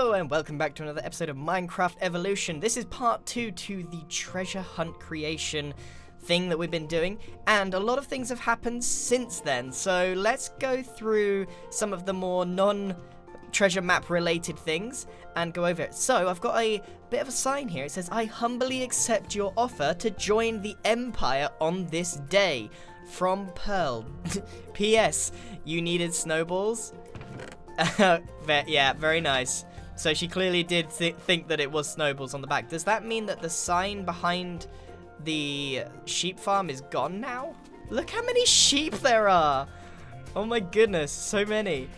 Hello and welcome back to another episode of Minecraft Evolution. This is part 2 to the treasure hunt creation thing that we've been doing, and a lot of things have happened since then. So let's go through some of the more non-treasure map related things and go over it. So I've got a bit of a sign here. It says, I humbly accept your offer to join the Empire on this day. From Pearl. P.S. You needed snowballs? Yeah, very nice. So she clearly did think that it was snowballs on the back. Does that mean that the sign behind the sheep farm is gone now? Look how many sheep there are. Oh my goodness, so many.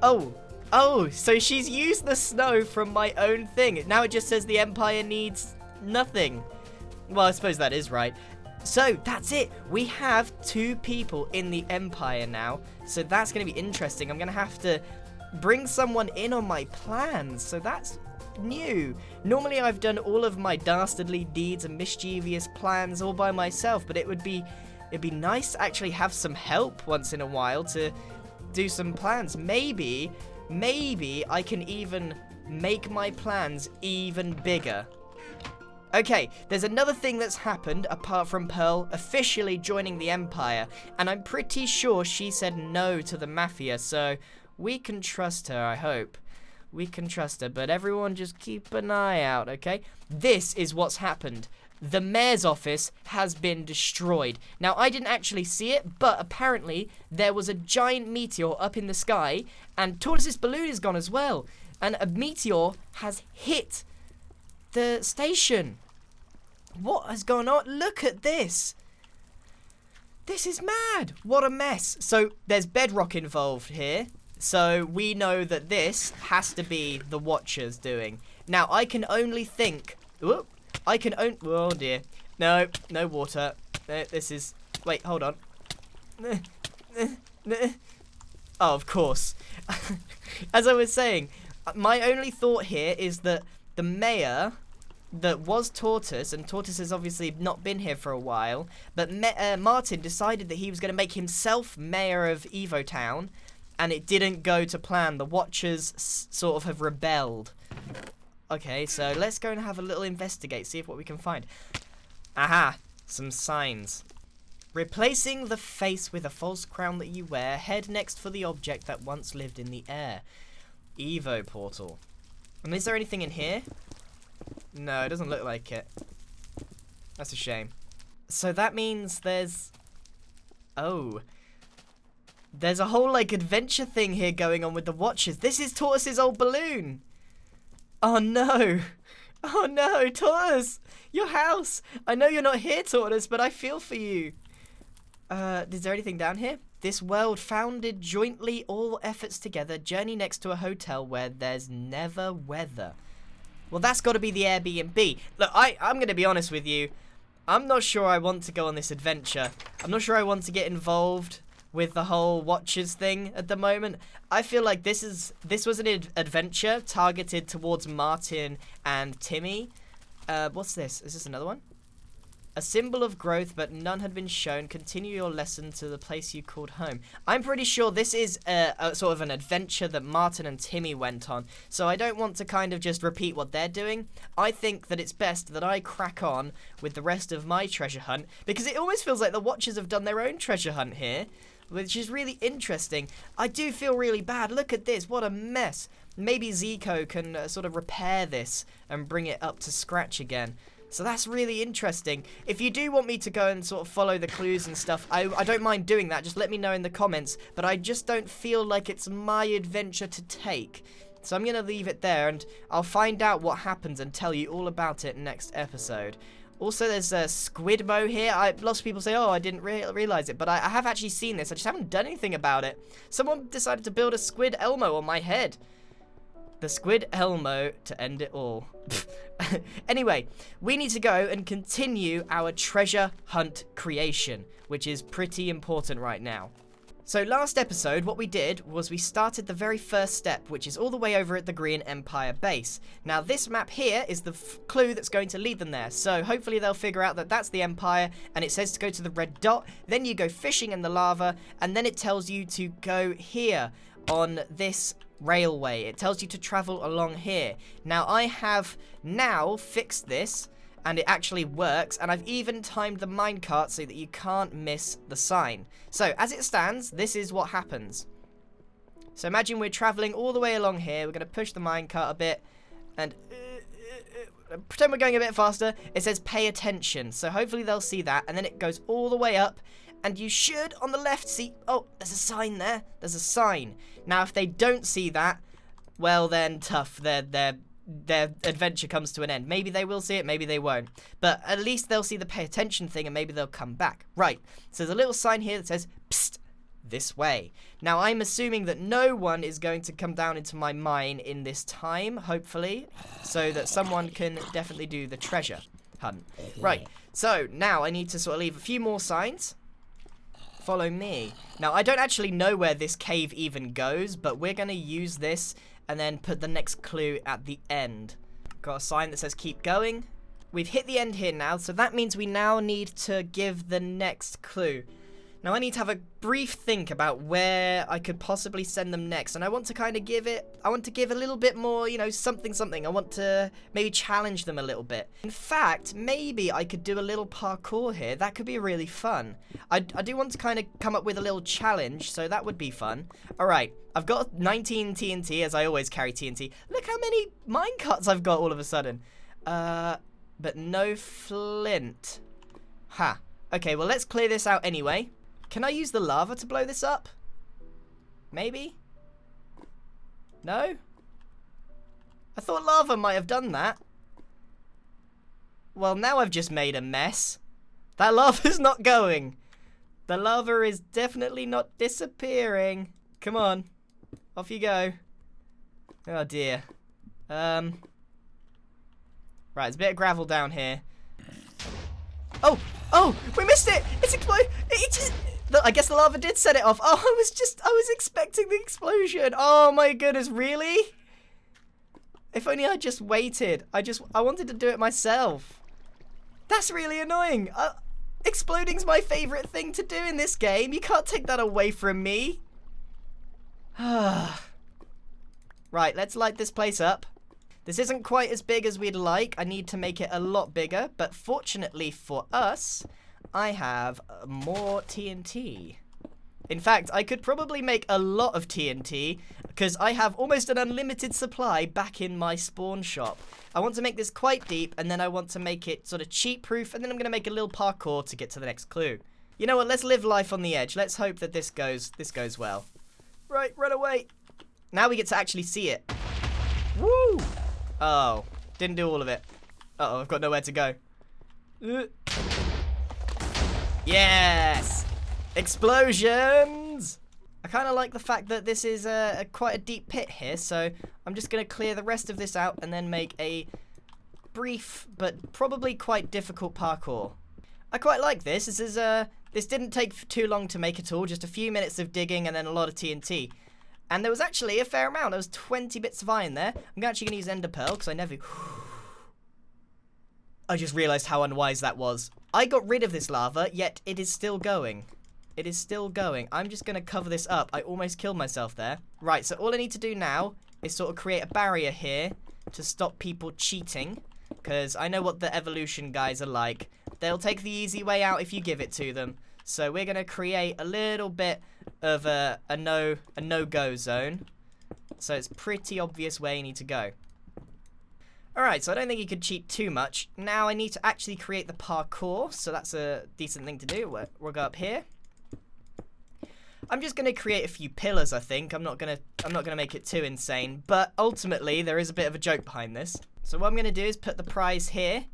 Oh, so she's used the snow from my own thing. Now it just says the Empire needs nothing. Well, I suppose that is right. So, that's it. We have 2 people in the Empire now. So that's going to be interesting. I'm going to have to bring someone in on my plans. So that's new. Normally I've done all of my dastardly deeds and mischievous plans all by myself. But it'd be nice to actually have some help once in a while to do some plans. Maybe I can even make my plans even bigger. Okay, there's another thing that's happened apart from Pearl officially joining the Empire, and I'm pretty sure she said no to the Mafia, so we can trust her, I hope. We can trust her, but everyone just keep an eye out, okay? This is what's happened. The mayor's office has been destroyed. Now, I didn't actually see it, but apparently there was a giant meteor up in the sky, and Tortoise's balloon is gone as well, and a meteor has hit the station. What has gone on? Look at this. This is mad. What a mess. So there's bedrock involved here. So we know that this has to be the Watchers doing. Now I can only think. Oh dear. No water. This is. Wait, hold on. Oh, of course. As I was saying, my only thought here is that the mayor that was Tortoise, and Tortoise has obviously not been here for a while, but Martin decided that he was going to make himself mayor of Evo Town, and it didn't go to plan. The Watchers sort of have rebelled. Okay, so let's go and have a little investigate, see if what we can find. Aha, some signs. Replacing the face with a false crown that you wear, head next for the object that once lived in the air. Evo portal. And is there anything in here? No, it doesn't look like it. That's a shame. So that means there's... Oh. There's a whole, like, adventure thing here going on with the Watchers. This is Tortoise's old balloon. Oh, no. Oh, no, Tortoise. Your house. I know you're not here, Tortoise, but I feel for you. Is there anything down here? This world founded jointly, all efforts together, journey next to a hotel where there's never weather. Well, that's got to be the Airbnb. Look, I'm going to be honest with you. I'm not sure I want to go on this adventure. I'm not sure I want to get involved with the whole Watchers thing at the moment. I feel like this was an adventure targeted towards Martin and Timmy. What's this? Is this another one? A symbol of growth, but none had been shown. Continue your lesson to the place you called home. I'm pretty sure this is a sort of an adventure that Martin and Timmy went on. So I don't want to kind of just repeat what they're doing. I think that it's best that I crack on with the rest of my treasure hunt, because it almost feels like the Watchers have done their own treasure hunt here, which is really interesting. I do feel really bad. Look at this. What a mess. Maybe Zico can sort of repair this and bring it up to scratch again. So that's really interesting. If you do want me to go and sort of follow the clues and stuff, I don't mind doing that. Just let me know in the comments. But I just don't feel like it's my adventure to take. So I'm going to leave it there, and I'll find out what happens and tell you all about it next episode. Also, there's a Squidmo here. Lots of people say, oh, I didn't realize it. But I have actually seen this. I just haven't done anything about it. Someone decided to build a Squid Elmo on my head. The Squid Elmo to end it all. Anyway, we need to go and continue our treasure hunt creation, which is pretty important right now. So last episode, what we did was we started the very first step, which is all the way over at the Grian Empire base. Now this map here is the clue that's going to lead them there. So hopefully they'll figure out that that's the Empire, and it says to go to the red dot, then you go fishing in the lava, and then it tells you to go here on this railway. It tells you to travel along here. Now, I have now fixed this, and it actually works, and I've even timed the minecart so that you can't miss the sign. So, as it stands, this is what happens. So imagine we're traveling all the way along here. We're going to push the minecart a bit, and pretend we're going a bit faster. It says pay attention, so hopefully they'll see that, and then it goes all the way up, and you should, on the left, see... Oh, there's a sign there. There's a sign. Now, if they don't see that, well, then tough. Their adventure comes to an end. Maybe they will see it, maybe they won't. But at least they'll see the pay attention thing, and maybe they'll come back. Right, so there's a little sign here that says, psst, this way. Now, I'm assuming that no one is going to come down into my mine in this time, hopefully, so that someone can definitely do the treasure hunt. Right, so now I need to sort of leave a few more signs. Follow me. Now, I don't actually know where this cave even goes, but we're going to use this and then put the next clue at the end. Got a sign that says keep going. We've hit the end here now, so that means we now need to give the next clue. Now, I need to have a brief think about where I could possibly send them next, and I want to kind of give a little bit more, you know, something. I want to maybe challenge them a little bit. In fact, maybe I could do a little parkour here. That could be really fun. I do want to kind of come up with a little challenge, so that would be fun. All right, I've got 19 TNT, as I always carry TNT. Look how many minecarts I've got all of a sudden. But no flint. Ha. Okay, well, let's clear this out anyway. Can I use the lava to blow this up? Maybe? No? I thought lava might have done that. Well, now I've just made a mess. That lava's not going. The lava is definitely not disappearing. Come on. Off you go. Oh, dear. Right, there's a bit of gravel down here. Oh, we missed it! It's exploded! I guess the lava did set it off. Oh, I was expecting the explosion. Oh my goodness, really? If only I just waited. I wanted to do it myself. That's really annoying. Exploding's my favorite thing to do in this game. You can't take that away from me. Right, let's light this place up. This isn't quite as big as we'd like. I need to make it a lot bigger, but fortunately for us, I have more TNT. In fact, I could probably make a lot of TNT because I have almost an unlimited supply back in my spawn shop. I want to make this quite deep, and then I want to make it sort of cheat-proof, and then I'm going to make a little parkour to get to the next clue. You know what? Let's live life on the edge. Let's hope that this goes well. Right, run away. Now we get to actually see it. Woo! Oh, didn't do all of it. Uh-oh, I've got nowhere to go. Yes! Explosions! I kind of like the fact that this is quite a deep pit here, so I'm just going to clear the rest of this out and then make a brief but probably quite difficult parkour. I quite like this. This didn't take too long to make at all, just a few minutes of digging and then a lot of TNT. And there was actually a fair amount. There was 20 bits of iron there. I'm actually going to use Ender Pearl because I never... I just realised how unwise that was. I got rid of this lava, yet it is still going. It is still going. I'm just going to cover this up. I almost killed myself there. Right, so all I need to do now is sort of create a barrier here to stop people cheating. Because I know what the evolution guys are like. They'll take the easy way out if you give it to them. So we're going to create a little bit of a no-go zone. So it's pretty obvious where you need to go. Alright, so I don't think you could cheat too much. Now I need to actually create the parkour, so that's a decent thing to do. We'll go up here. I'm just going to create a few pillars, I think. I'm not going to make it too insane, but ultimately there is a bit of a joke behind this. So what I'm going to do is put the prize here,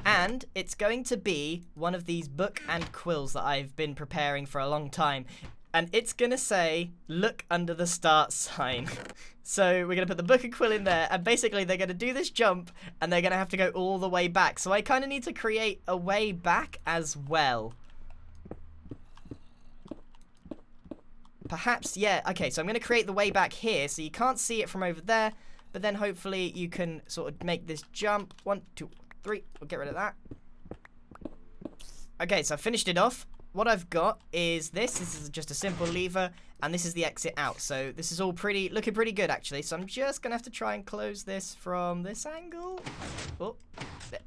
and it's going to be one of these book and quills that I've been preparing for a long time. And it's going to say, look under the start sign. So we're going to put the book and quill in there, and basically they're going to do this jump, and they're going to have to go all the way back. So I kind of need to create a way back as well. Perhaps, yeah, okay, so I'm going to create the way back here, so you can't see it from over there, but then hopefully you can sort of make this jump. 1, 2, 3, we'll get rid of that. Okay, so I've finished it off. What I've got is this is just a simple lever, and this is the exit out. So this is all looking pretty good, actually. So I'm just going to have to try and close this from this angle. Oh,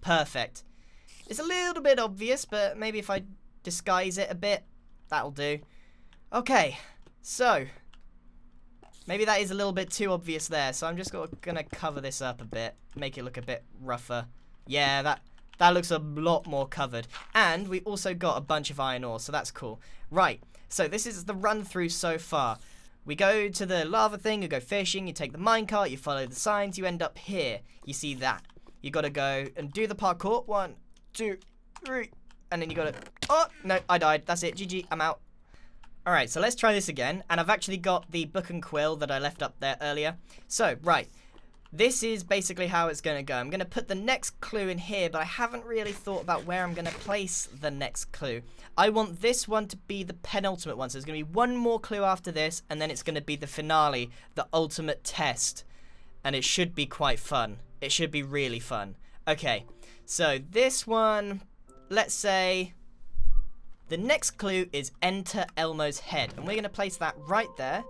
perfect. It's a little bit obvious, but maybe if I disguise it a bit, that'll do. Okay, so maybe that is a little bit too obvious there. So I'm just going to cover this up a bit, make it look a bit rougher. Yeah, that looks a lot more covered. And we also got a bunch of iron ore, so that's cool. Right, so this is the run through so far. We go to the lava thing, you go fishing, you take the minecart, you follow the signs, you end up here. You see that. You got to go and do the parkour. 1, 2, 3. And then you got to... Oh, no, I died. That's it. GG, I'm out. Alright, so let's try this again. And I've actually got the book and quill that I left up there earlier. So, right. This is basically how it's going to go. I'm going to put the next clue in here, but I haven't really thought about where I'm going to place the next clue. I want this one to be the penultimate one. So there's going to be one more clue after this, and then it's going to be the finale, the ultimate test. And it should be quite fun. It should be really fun. Okay, so this one, let's say the next clue is enter Elmo's head. And we're going to place that right there.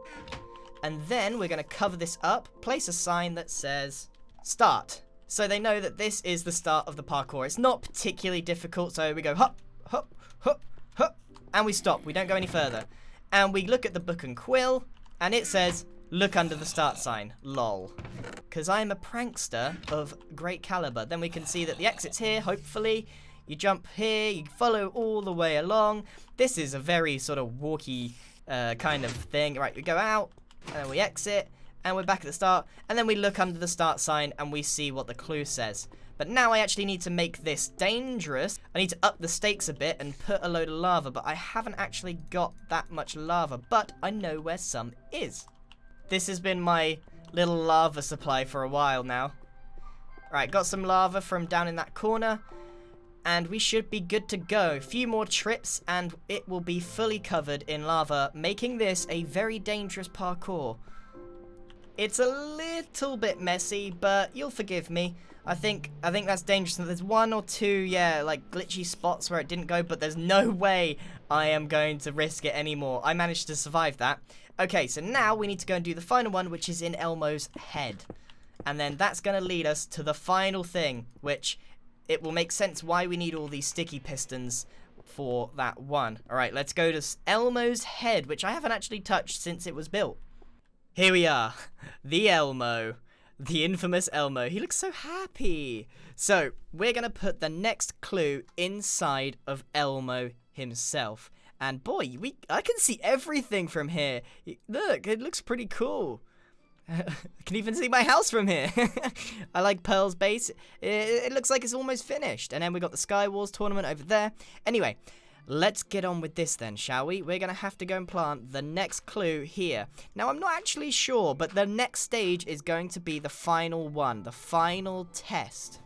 And then we're going to cover this up, place a sign that says start. So they know that this is the start of the parkour. It's not particularly difficult, so we go hop, hop, hop, hop, and we stop. We don't go any further. And we look at the book and quill, and it says, look under the start sign, lol. Because I am a prankster of great caliber. Then we can see that the exit's here, hopefully. You jump here, you follow all the way along. This is a very sort of walky kind of thing. Right, we go out. And then we exit, and we're back at the start, and then we look under the start sign, and we see what the clue says. But now I actually need to make this dangerous. I need to up the stakes a bit and put a load of lava, but I haven't actually got that much lava, but I know where some is. This has been my little lava supply for a while now. Right, got some lava from down in that corner, and we should be good to go. A few more trips and it will be fully covered in lava, making this a very dangerous parkour. It's a little bit messy, but you'll forgive me. I think that's dangerous. There's 1 or 2, yeah, like glitchy spots where it didn't go, but there's no way I am going to risk it anymore. I managed to survive that. Okay, so now we need to go and do the final one, which is in Elmo's head. And then that's going to lead us to the final thing, which... it will make sense why we need all these sticky pistons for that one. Alright, let's go to Elmo's head, which I haven't actually touched since it was built. Here we are. The Elmo. The infamous Elmo. He looks so happy. So, we're going to put the next clue inside of Elmo himself. And boy, I can see everything from here. Look, it looks pretty cool. I can even see my house from here. I like Pearl's base. It looks like it's almost finished. And then we got the Sky Wars tournament over there. Anyway, let's get on with this then, shall we? We're going to have to go and plant the next clue here. Now, I'm not actually sure, but the next stage is going to be the final one. The final test.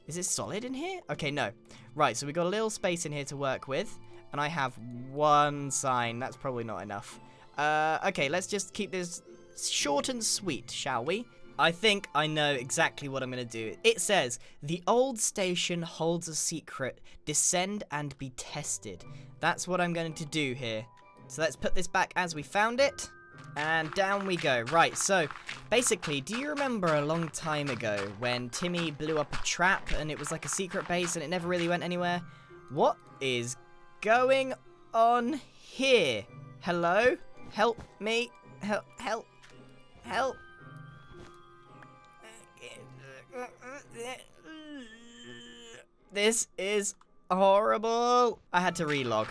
Is it solid in here? Okay, no. Right, so we got a little space in here to work with. And I have 1 sign. That's probably not enough. Okay, let's just keep this... short and sweet, shall we? I think I know exactly what I'm going to do. It says, the old station holds a secret. Descend and be tested. That's what I'm going to do here. So let's put this back as we found it. And down we go. Right, so basically, do you remember a long time ago when Timmy blew up a trap and it was like a secret base and it never really went anywhere? What is going on here? Hello? Help me. Help. Help. This is horrible. I had to relog.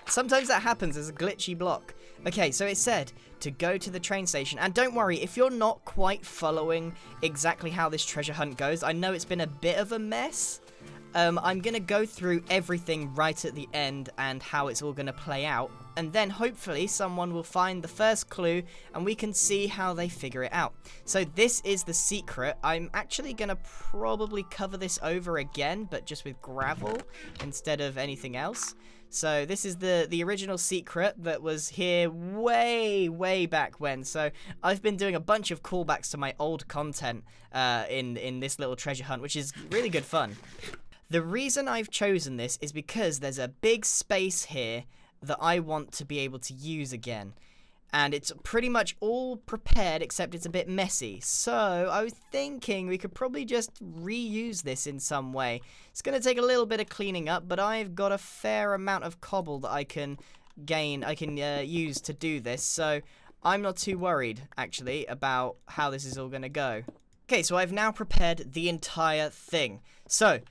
Sometimes that happens as a glitchy block. Okay, so it said to go to the train station. And don't worry, if you're not quite following exactly how this treasure hunt goes, I know it's been a bit of a mess. I'm going to go through everything right at the end and how it's all going to play out. And then hopefully someone will find the first clue and we can see how they figure it out. So this is the secret. I'm actually going to probably cover this over again, but just with gravel instead of anything else. So this is the original secret that was here way back when. So I've been doing a bunch of callbacks to my old content in this little treasure hunt, which is really good fun. The reason I've chosen this is because there's a big space here that I want to be able to use again. And it's pretty much all prepared, except it's a bit messy. So I was thinking we could probably just reuse this in some way. It's going to take a little bit of cleaning up, but I've got a fair amount of cobble that I can use to do this. So I'm not too worried, actually, about how this is all going to go. Okay, so I've now prepared the entire thing. So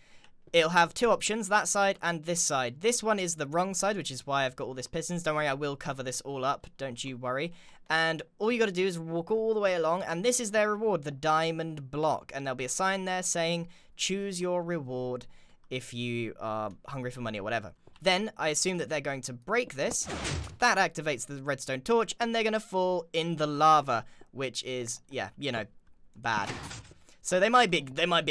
it'll have two options, that side and this side. This one is the wrong side, which is why I've got all this pistons. Don't worry, I will cover this all up. Don't you worry. And all you got to do is walk all the way along, and this is their reward, the diamond block. And there'll be a sign there saying, choose your reward if you are hungry for money or whatever. Then, I assume that they're going to break this. That activates the redstone torch, and they're going to fall in the lava, which is, yeah, you know, bad. So they might be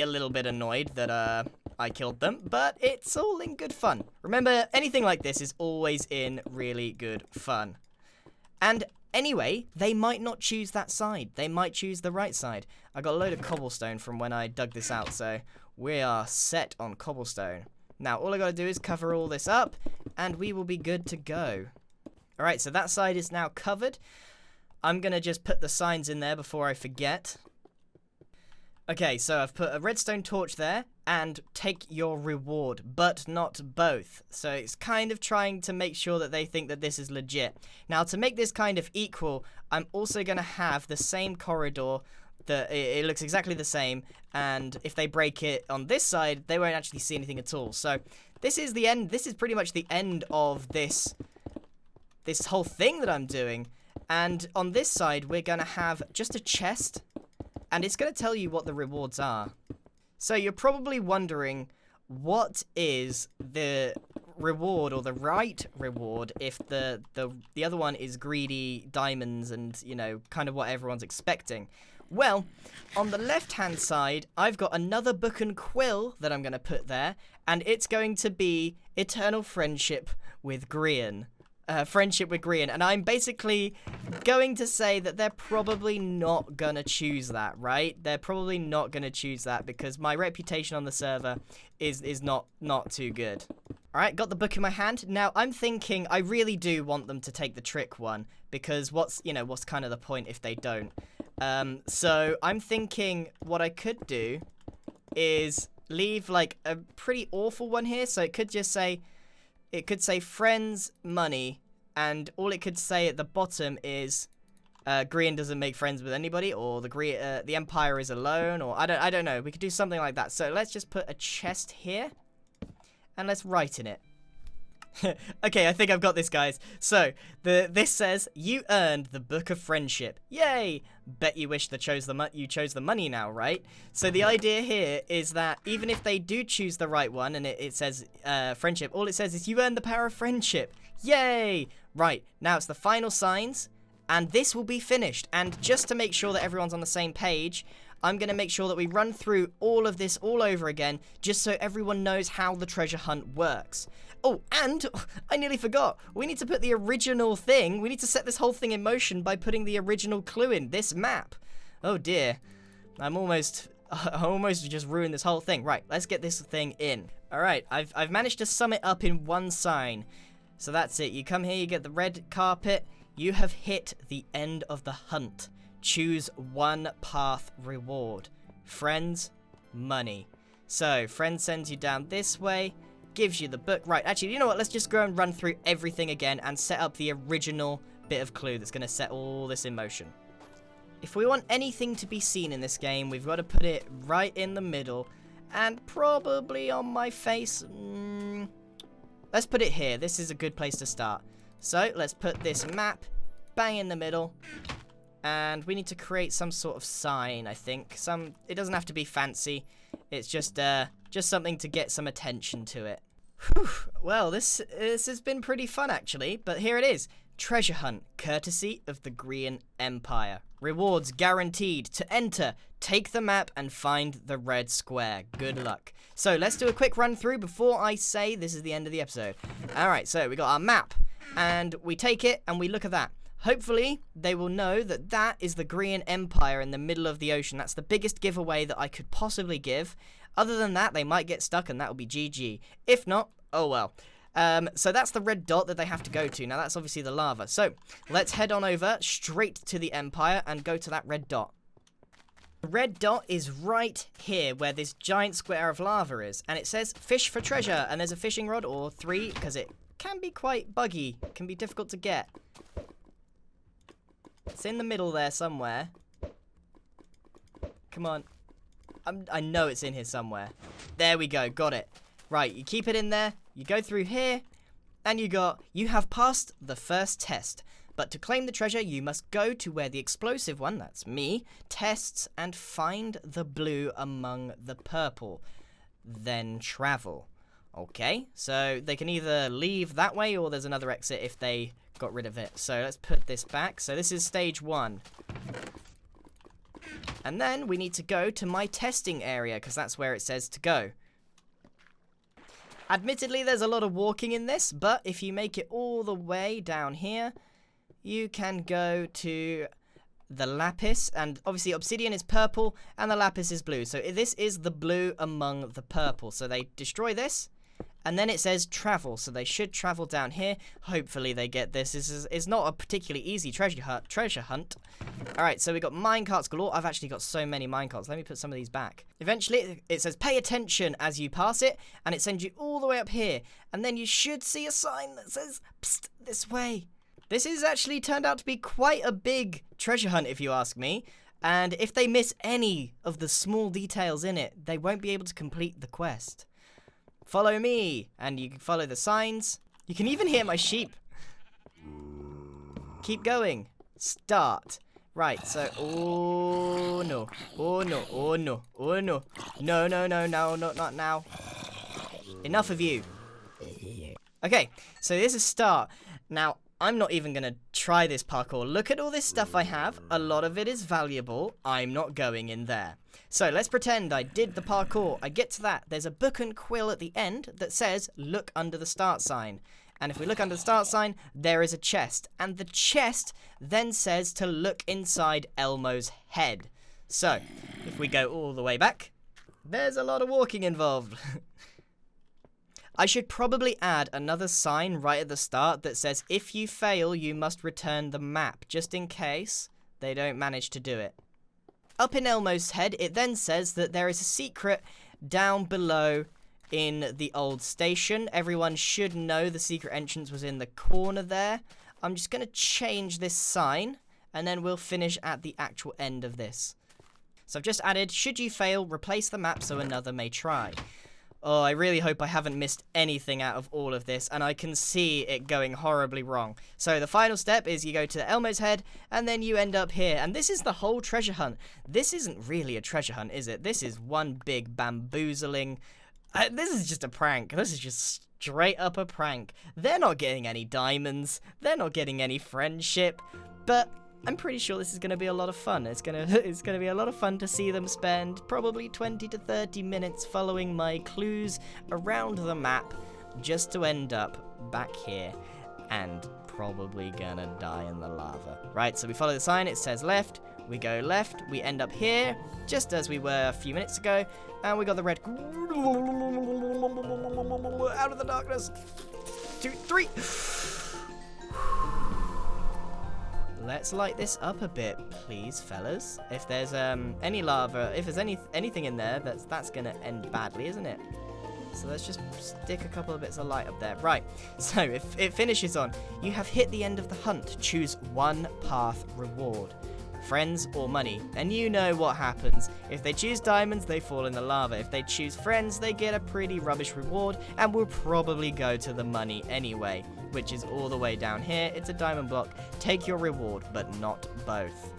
a little bit annoyed that, I killed them, but it's all in good fun. Remember, anything like this is always in really good fun. And anyway, they might not choose that side. They might choose the right side. I got a load of cobblestone from when I dug this out, so we are set on cobblestone. Now, all I gotta do is cover all this up, and we will be good to go. Alright, so that side is now covered. I'm gonna just put the signs in there before I forget. Okay, so I've put a redstone torch there, and take your reward, but not both. So it's kind of trying to make sure that they think that this is legit. Now, to make this kind of equal, I'm also going to have the same corridor, that it looks exactly the same, and if they break it on this side, they won't actually see anything at all. So this is the end. This is pretty much the end of this whole thing that I'm doing. And on this side, we're going to have just a chest, and it's going to tell you what the rewards are. So you're probably wondering, what is the reward, or the right reward, if the other one is greedy diamonds and, you know, kind of what everyone's expecting? Well, on the left-hand side, I've got another book and quill that I'm going to put there, and it's going to be Eternal Friendship with Grian. Friendship with Grian, and I'm basically going to say that they're probably not gonna choose that, right? They're probably not gonna choose that because my reputation on the server is not too good. Alright, got the book in my hand. Now, I'm thinking I really do want them to take the trick one, because what's kind of the point if they don't? So I'm thinking what I could do is leave like a pretty awful one here, so it could just say, friends, money, and all it could say at the bottom is Grian doesn't make friends with anybody, or the Empire is alone, or I don't know. We could do something like that. So let's just put a chest here, and let's write in it. Okay, I think I've got this, guys. So this says you earned the Book of Friendship. Yay! Bet you wish that you chose the money now, right? So the idea here is that even if they do choose the right one, and it says friendship, all it says is you earned the power of friendship. Yay! Right, now it's the final signs, and this will be finished. And just to make sure that everyone's on the same page, I'm going to make sure that we run through all of this all over again, just so everyone knows how the treasure hunt works. Oh, and I nearly forgot. We need to put the original thing. We need to set this whole thing in motion by putting the original clue in, this map. Oh dear. I almost just ruined this whole thing. Right, let's get this thing in. All right, I've managed to sum it up in one sign. So that's it. You come here, you get the red carpet. You have hit the end of the hunt. Choose one path reward. Friends, money. So, friends sends you down this way, gives you the book. Right, actually, you know what? Let's just go and run through everything again and set up the original bit of clue that's going to set all this in motion. If we want anything to be seen in this game, we've got to put it right in the middle, and probably on my face. Let's put it here. This is a good place to start. So, let's put this map bang in the middle. And we need to create some sort of sign, I think. It doesn't have to be fancy. It's just something to get some attention to it. Whew. Well, this has been pretty fun, actually. But here it is. Treasure hunt, courtesy of the Grian Empire. Rewards guaranteed. To enter, take the map and find the red square. Good luck. So, let's do a quick run through before I say this is the end of the episode. Alright, so we got our map. And we take it and we look at that. Hopefully, they will know that that is the Grian Empire in the middle of the ocean. That's the biggest giveaway that I could possibly give. Other than that, they might get stuck and that will be GG. If not, oh well. So that's the red dot that they have to go to. Now, that's obviously the lava. So let's head on over straight to the Empire and go to that red dot. The red dot is right here where this giant square of lava is. And it says fish for treasure. And there's a fishing rod or 3 because it can be quite buggy. It can be difficult to get. It's in the middle there somewhere. Come on. I know it's in here somewhere. There we go. Got it. Right, you keep it in there. You go through here. And you have passed the first test. But to claim the treasure, you must go to where the explosive one, that's me, tests and find the blue among the purple. Then travel. Okay, so they can either leave that way or there's another exit if they got rid of it. So let's put this back. So this is stage 1. And then we need to go to my testing area because that's where it says to go. Admittedly, there's a lot of walking in this, but if you make it all the way down here, you can go to the lapis, and obviously obsidian is purple and the lapis is blue. So this is the blue among the purple. So they destroy this, and then it says travel. So they should travel down here. Hopefully they get this. This is not a particularly easy treasure hunt. All right, so we got minecarts galore. I've actually got so many minecarts. Let me put some of these back. Eventually, it says pay attention as you pass it, and it sends you all the way up here. And then you should see a sign that says, psst, this way. This has actually turned out to be quite a big treasure hunt, if you ask me. And if they miss any of the small details in it, they won't be able to complete the quest. Follow me, and you can follow the signs. You can even hear my sheep. Keep going. Start. Right, so, oh no, oh no, oh no, oh no. No, no, no, no, not now. Enough of you. Okay, so this is start. Now, I'm not even going to try this parkour. Look at all this stuff I have. A lot of it is valuable. I'm not going in there. So let's pretend I did the parkour. I get to that. There's a book and quill at the end that says, look under the start sign. And if we look under the start sign, there is a chest. And the chest then says to look inside Elmo's head. So if we go all the way back, there's a lot of walking involved. I should probably add another sign right at the start that says, if you fail, you must return the map, just in case they don't manage to do it. Up in Elmo's head, it then says that there is a secret down below in the old station. Everyone should know the secret entrance was in the corner there. I'm just going to change this sign, and then we'll finish at the actual end of this. So I've just added, should you fail, replace the map so another may try. Oh, I really hope I haven't missed anything out of all of this, and I can see it going horribly wrong. So the final step is you go to Elmo's head, and then you end up here. And this is the whole treasure hunt. This isn't really a treasure hunt, is it? This is one big bamboozling. This is just a prank. This is just straight up a prank. They're not getting any diamonds. They're not getting any friendship. But I'm pretty sure this is going to be a lot of fun. It's going to be a lot of fun to see them spend probably 20 to 30 minutes following my clues around the map just to end up back here and probably gonna die in the lava. Right, so we follow the sign. It says left. We go left. We end up here just as we were a few minutes ago, and we got the red out of the darkness. 2, 3. Let's light this up a bit, please, fellas. If there's any lava, if there's anything in there, that's gonna end badly, isn't it? So let's just stick a couple of bits of light up there. Right, so if it finishes on, you have hit the end of the hunt. Choose one path reward. Friends or money. And you know what happens. If they choose diamonds, they fall in the lava. If they choose friends, they get a pretty rubbish reward and will probably go to the money anyway, which is all the way down here. It's a diamond block. Take your reward, but not both.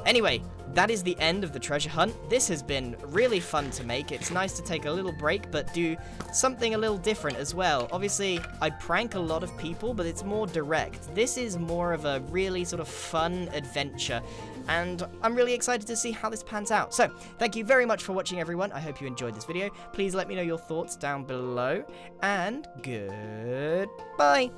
Anyway, that is the end of the treasure hunt. This has been really fun to make. It's nice to take a little break, but do something a little different as well. Obviously, I prank a lot of people, but it's more direct. This is more of a really sort of fun adventure, and I'm really excited to see how this pans out. So, thank you very much for watching, everyone. I hope you enjoyed this video. Please let me know your thoughts down below, and goodbye.